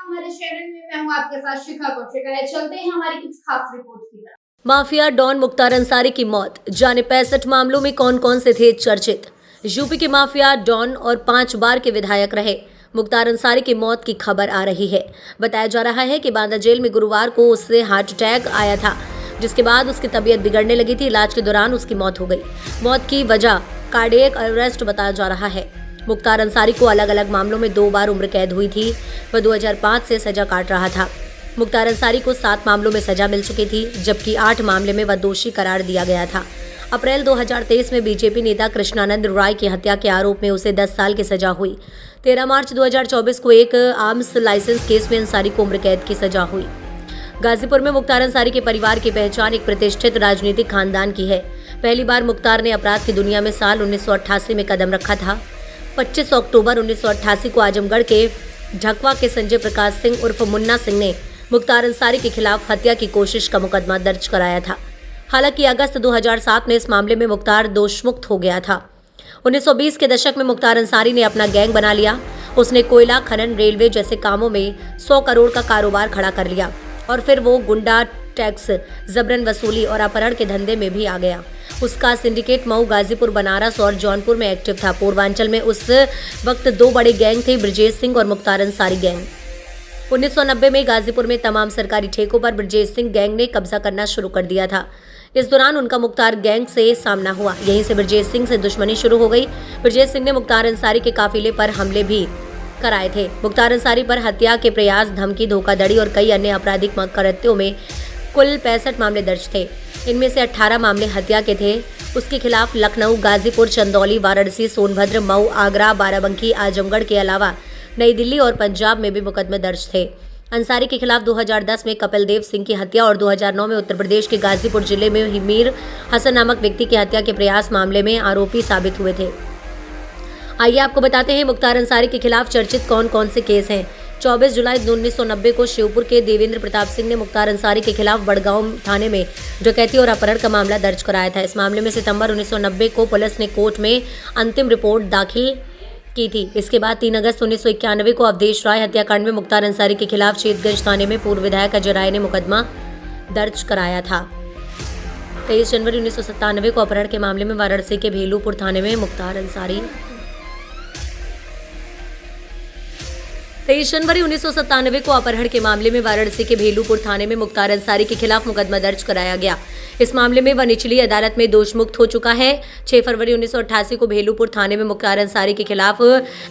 हमारे शहर में। मैं हूं आपके साथ शिखा कौशिका। चलते हैं हमारी कुछ खास रिपोर्ट की तरफ। माफिया डॉन मुख्तार अंसारी की मौत, जाने 65 मामलों में कौन कौन से थे चर्चित। यूपी के माफिया डॉन और 5 बार के विधायक रहे मुख्तार अंसारी की मौत की खबर आ रही है। बताया जा रहा है कि बांदा जेल में गुरुवार को उससे हार्ट अटैक आया था, जिसके बाद उसकी तबीयत बिगड़ने लगी थी। इलाज के दौरान उसकी मौत हो गई। मौत की वजह कार्डियक अरेस्ट बताया जा रहा है। मुख्तार अंसारी को अलग अलग मामलों में 2 बार उम्र कैद हुई थी। वह 2005 से सजा काट रहा था। मुख्तार अंसारी को 7 मामलों में सजा मिल चुकी थी, जबकि 8 मामले में वह दोषी करार दिया गया था। अप्रैल 2023 में बीजेपी नेता कृष्णानंद राय की हत्या के आरोप में उसे 10 साल की सजा हुई। 13 मार्च 2024 को एक आर्म्स लाइसेंस केस में अंसारी को उम्र कैद की सजा हुई। गाजीपुर में मुख्तार अंसारी के परिवार की पहचान एक प्रतिष्ठित राजनीतिक खानदान की है। पहली बार मुख्तार ने अपराध की दुनिया में साल 1988 में कदम रखा था। 25 अक्टूबर 1988 को आजमगढ़ के ढकवा के संजय प्रकाश सिंह उर्फ मुन्ना सिंह ने मुख्तार अंसारी के खिलाफ हत्या की कोशिश का मुकदमा दर्ज कराया था। हालांकि अगस्त 2007 में इस मामले में मुख्तार दोषमुक्त हो गया था। 1920 के दशक में मुख्तार अंसारी ने अपना गैंग बना लिया। उसने कोयला खनन, रेलवे जैसे कामों में 100 करोड़ का कारोबार खड़ा कर लिया और फिर वो गुंडा, टैक्स, जबरन वसूली और अपहरण के धंधे में भी आ गया। उसका सिंडिकेट मऊ, गाजीपुर, बनारस और जौनपुर में एक्टिव था। पूर्वांचल में उस वक्त 2 बड़े गैंग थे, ब्रजेश सिंह और मुख्तार अंसारी गैंग। 1990 में गाजीपुर में तमाम सरकारी ठेकों पर ब्रजेश सिंह गैंग ने कब्जा करना शुरू कर दिया था। इस दौरान उनका मुख्तार गैंग से सामना हुआ। यहीं से ब्रजेश सिंह से दुश्मनी शुरू हो गई। ब्रजेश सिंह ने मुख्तार अंसारी के काफिले पर हमले भी कराए थे। मुख्तार अंसारी पर हत्या के प्रयास, धमकी, धोखाधड़ी और कई अन्य आपराधिक कृत्यों में कुल 65 मामले दर्ज थे। इनमें से 18 मामले हत्या के थे। उसके खिलाफ लखनऊ, गाजीपुर, चंदौली, वाराणसी, सोनभद्र, मऊ, आगरा, बाराबंकी, आजमगढ़ के अलावा नई दिल्ली और पंजाब में भी मुकदमे दर्ज थे। अंसारी के खिलाफ 2010 में कपिल देव सिंह की हत्या और 2009 में उत्तर प्रदेश के गाजीपुर जिले में मीर हसन नामक व्यक्ति की हत्या के प्रयास मामले में आरोपी साबित हुए थे। आइए आपको बताते हैं मुख्तार अंसारी के खिलाफ चर्चित कौन कौन से केस हैं। 24 जुलाई 1990 को शिवपुर के देवेंद्र प्रताप सिंह ने मुख्तार अंसारी के खिलाफ बड़गांव थाने में डकैती और अपहरण का मामला दर्ज कराया था। इस मामले में सितंबर 1990 को पुलिस ने कोर्ट में अंतिम रिपोर्ट दाखिल की थी। इसके बाद 3 अगस्त 1991 को अवधेश राय हत्याकांड में मुख्तार अंसारी के खिलाफ चेतगंज थाने में पूर्व विधायक अजय राय ने मुकदमा दर्ज कराया था। 23 जनवरी 1997 को अपहरण के मामले में वाराणसी के भेलूपुर थाने में मुख्तार अंसारी 23 जनवरी 1997 को अपहरण के मामले में वाराणसी के भेलूपुर थाने में मुख्तार अंसारी के खिलाफ मुकदमा दर्ज कराया गया। इस मामले में वह निचली अदालत में दोषमुक्त हो चुका है। 6 फरवरी 1988 को भेलूपुर थाने में मुख्तार अंसारी के खिलाफ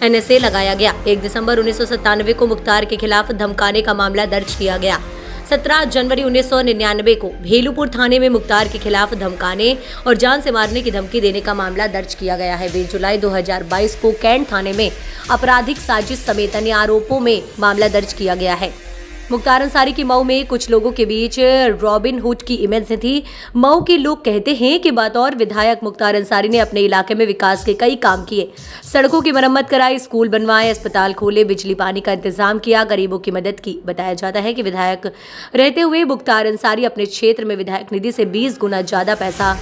NSA लगाया गया। 1 दिसंबर 1997 को मुख्तार के खिलाफ धमकाने का मामला दर्ज किया गया। 17 जनवरी 1999 को भेलूपुर थाने में मुख्तार के खिलाफ धमकाने और जान से मारने की धमकी देने का मामला दर्ज किया गया है। 20 जुलाई 2022 को कैंट थाने में आपराधिक साजिश समेत अन्य आरोपों में मामला दर्ज किया गया है। मुख्तार अंसारी की मऊ में कुछ लोगों के बीच रॉबिन हुड की इमेज थी। मऊ के लोग कहते हैं कि बतौर विधायक मुख्तार अंसारी ने अपने इलाके में विकास के कई काम किए। सड़कों की मरम्मत कराई, स्कूल बनवाए, अस्पताल खोले, बिजली पानी का इंतजाम किया, गरीबों की मदद की। बताया जाता है कि विधायक रहते हुए मुख्तार अंसारी अपने क्षेत्र में विधायक निधि से 20 गुना ज्यादा पैसा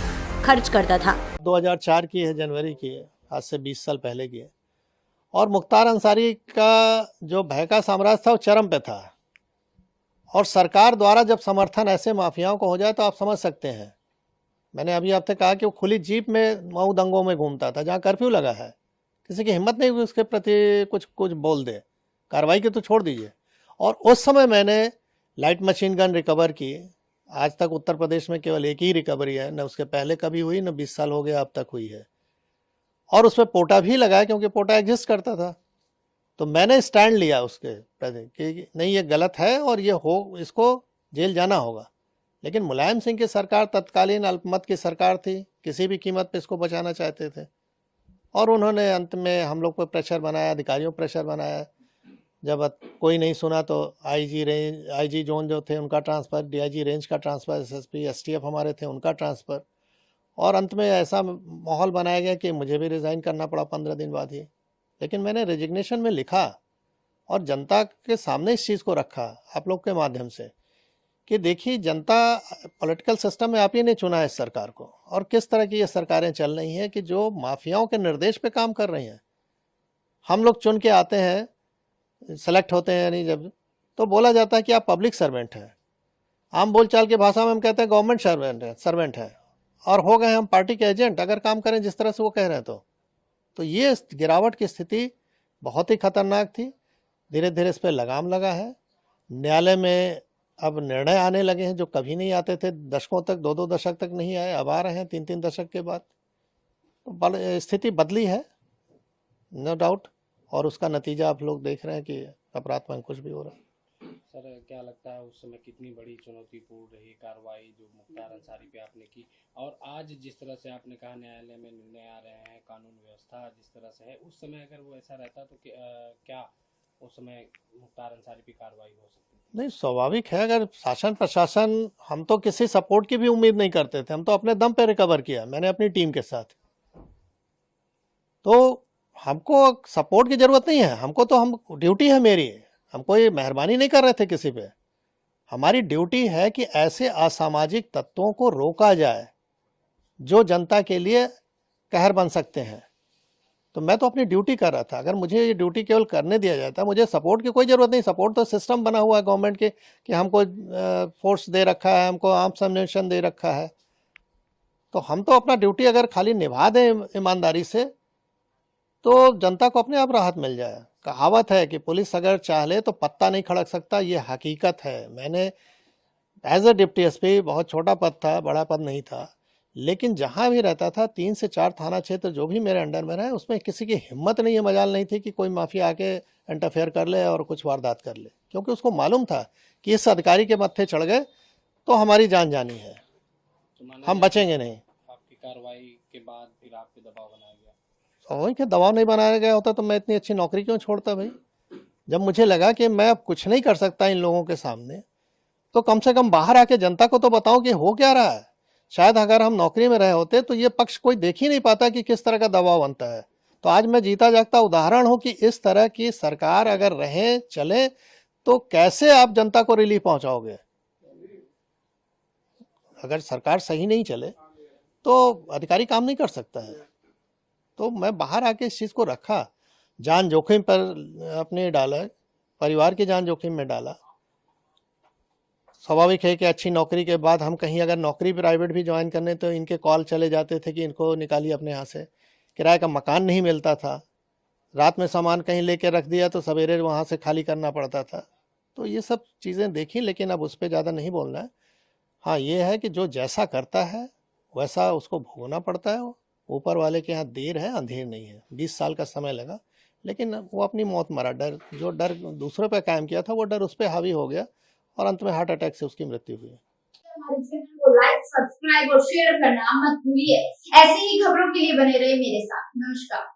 खर्च करता था। 2004 की है, जनवरी की है, आज से 20 साल पहले की है। और मुख्तार अंसारी का जो भय का साम्राज्य था वो चरम पे था। और सरकार द्वारा जब समर्थन ऐसे माफियाओं को हो जाए तो आप समझ सकते हैं। मैंने अभी आपसे कहा कि वो खुली जीप में मऊ दंगों में घूमता था, जहाँ कर्फ्यू लगा है। किसी की हिम्मत नहीं हुई उसके प्रति कुछ बोल दे, कार्रवाई की तो छोड़ दीजिए। और उस समय मैंने लाइट मशीन गन रिकवर की। आज तक उत्तर प्रदेश में केवल एक ही रिकवरी है, न उसके पहले कभी हुई, न 20 साल हो गया अब तक हुई है। और उस पर पोटा भी लगाया, क्योंकि पोटा एग्जिस्ट करता था। तो मैंने स्टैंड लिया उसके प्रति कि नहीं, ये गलत है और ये इसको जेल जाना होगा। लेकिन मुलायम सिंह की सरकार तत्कालीन अल्पमत की सरकार थी, किसी भी कीमत पे इसको बचाना चाहते थे। और उन्होंने अंत में हम लोग पर प्रेशर बनाया, अधिकारियों पर प्रेशर बनाया। जब कोई नहीं सुना तो आईजी जोन जो थे उनका ट्रांसफ़र, डीआईजी रेंज का ट्रांसफ़र, एसएसपी एसटीएफ हमारे थे उनका ट्रांसफ़र। और अंत में ऐसा माहौल बनाया गया कि मुझे भी रिज़ाइन करना पड़ा 15 दिन बाद ही। लेकिन मैंने रेजिग्नेशन में लिखा और जनता के सामने इस चीज़ को रखा आप लोग के माध्यम से कि देखिए, जनता पॉलिटिकल सिस्टम में आप ही ने चुना है इस सरकार को, और किस तरह की ये सरकारें चल रही हैं कि जो माफियाओं के निर्देश पे काम कर रही हैं। हम लोग चुन के आते हैं, सेलेक्ट होते हैं, यानी जब तो बोला जाता है कि आप पब्लिक सर्वेंट हैं। आम बोलचाल की भाषा में हम कहते हैं गवर्नमेंट सर्वेंट है और हो गए हम पार्टी के एजेंट अगर काम करें जिस तरह से वो कह रहे हैं। तो ये गिरावट की स्थिति बहुत ही खतरनाक थी। धीरे धीरे इस पर लगाम लगा है। न्यायालय में अब निर्णय आने लगे हैं जो कभी नहीं आते थे, दशकों तक, 2-2 दशक तक नहीं आए, अब आ रहे हैं 3-3 दशक के बाद। तो स्थिति बदली है नो डाउट, और उसका नतीजा आप लोग देख रहे हैं कि अपराध में अंकुश भी हो रहा है। सर क्या लगता है उस समय कितनी बड़ी चुनौतीपूर्ण रही कार्रवाई जो मुख्तार अंसारी पे आपने की, और आज जिस तरह से आपने कहा न्यायालय में निर्णय आ रहे हैं, कानून व्यवस्था जिस तरह से है, उस समय अगर वो ऐसा रहता तो क्या उस समय मुख्तार अंसारी पे कार्रवाई हो सकती? नहीं, स्वाभाविक है। अगर शासन प्रशासन, हम तो किसी सपोर्ट की भी उम्मीद नहीं करते थे, हम तो अपने दम पे रिकवर किया, मैंने अपनी टीम के साथ। तो हमको सपोर्ट की जरूरत नहीं है, हमको तो हम ड्यूटी है मेरी, हम कोई मेहरबानी नहीं कर रहे थे किसी पे। हमारी ड्यूटी है कि ऐसे असामाजिक तत्वों को रोका जाए जो जनता के लिए कहर बन सकते हैं। तो मैं तो अपनी ड्यूटी कर रहा था। अगर मुझे ये ड्यूटी केवल करने दिया जाता, मुझे सपोर्ट की कोई ज़रूरत नहीं। सपोर्ट तो सिस्टम बना हुआ है गवर्नमेंट के कि हमको फोर्स दे रखा है, हमको आर्म्स एम्युनिशन दे रखा है। तो हम तो अपना ड्यूटी अगर खाली निभा दें ईमानदारी से तो जनता को अपने आप राहत मिल जाए। कहावत है कि पुलिस अगर चाह ले तो पत्ता नहीं खड़क सकता, ये हकीकत है। मैंने एज ए डिप्टी एसपी, बहुत छोटा पद था, बड़ा पद नहीं था, लेकिन जहाँ भी रहता था 3 से 4 थाना क्षेत्र जो भी मेरे अंडर में रहे, उसमें किसी की हिम्मत नहीं है, मजाल नहीं थी कि कोई माफिया आके इंटरफेयर कर ले और कुछ वारदात कर ले, क्योंकि उसको मालूम था कि इस अधिकारी के मत्थे चढ़ गए तो हमारी जान जानी है, हम बचेंगे नहीं। आपकी कार्रवाई के बाद फिर आप पे दबाव बनाया गया? वही कि दबाव नहीं बनाया गया होता तो मैं इतनी अच्छी नौकरी क्यों छोड़ता भाई। जब मुझे लगा कि मैं अब कुछ नहीं कर सकता इन लोगों के सामने, तो कम से कम बाहर आके जनता को तो बताऊं कि हो क्या रहा है। शायद अगर हम नौकरी में रहे होते तो ये पक्ष कोई देख ही नहीं पाता कि किस तरह का दबाव बनता है। तो आज मैं जीता जागता उदाहरण हूं कि इस तरह की सरकार अगर रहे चले तो कैसे आप जनता को रिलीफ पहुंचाओगे। अगर सरकार सही नहीं चले तो अधिकारी काम नहीं कर सकता है। तो मैं बाहर आके इस चीज़ को रखा, जान जोखिम पर अपने डाला, परिवार की जान जोखिम में डाला। स्वाभाविक है कि अच्छी नौकरी के बाद हम कहीं अगर नौकरी प्राइवेट भी ज्वाइन करने तो इनके कॉल चले जाते थे कि इनको निकालिए अपने यहाँ से। किराए का मकान नहीं मिलता था, रात में सामान कहीं लेके रख दिया तो सवेरे वहाँ से खाली करना पड़ता था। तो ये सब चीज़ें देखी, लेकिन अब उस पर ज़्यादा नहीं बोलना है। हाँ, ये है कि जो जैसा करता है वैसा उसको भोगना पड़ता है। ऊपर वाले के यहाँ देर है अंधेर नहीं है। 20 साल का समय लगा, लेकिन वो अपनी मौत मरा। जो डर दूसरों पे कायम किया था वो डर उस पर हावी हो गया और अंत में हार्ट अटैक से उसकी मृत्यु हुई। हमारे चैनल को लाइक, सब्सक्राइब और शेयर करना मत भूलिए। ऐसी ही खबरों के लिए बने रहे मेरे साथ। नमस्कार।